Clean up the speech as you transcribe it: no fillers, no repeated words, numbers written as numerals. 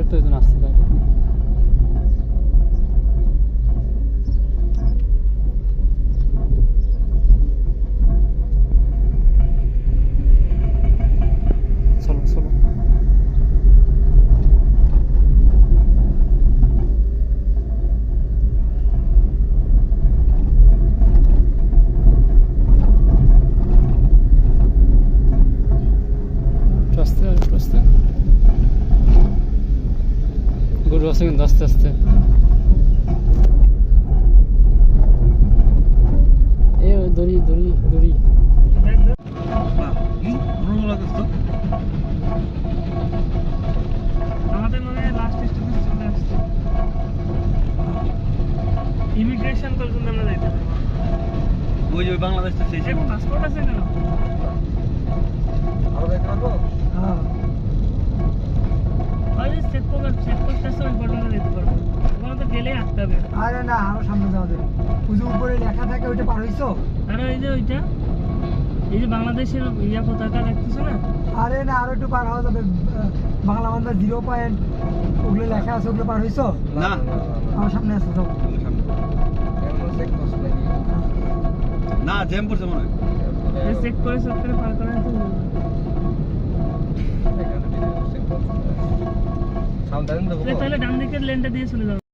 তো এই জন্য আসতে থাকে। চলো চলো আস্তে গরু আছে কিন্তু আস্তে আস্তে। এ দড়ি দড়ি দড়ি আমাদের মনে হয় লাস্ট স্টেপে চলে আসছে। ইমিগ্রেশন পর্যন্ত আমরা যাইতে পারবো। ওই যে বাংলাদেশ তো শেষ। পাসপোর্ট আছে না? আরো দেখতে পারবো? হ্যাঁ। আরে চেকপোস্ট আছে ওই পর্যন্ত যেতে পারবো। ওখানে তো গেলে আটকে যাবে। আরে না, আরো সামনে যাওয়া যাবে। ওই যে উপরে লেখা থাকে ওইটা পার হইছো? আরে ওই যে ওইটা এই যে বাংলাদেশের ইয়া পতাকা দেখতেছো না? আরে না, আরো একটু পার হওয়া যাবে। বাংলা বান্ধা 0 পয়েন্ট ওগুলো লেখা আছে, ওগুলো পার হইছো? না আমার সামনে আছে সব। না জ্যাম পড়ছে মনে হয়। চেক করে সব করে পার করা তো তাহলে ডান দিকের লেনটা দিয়ে চলে যাবো।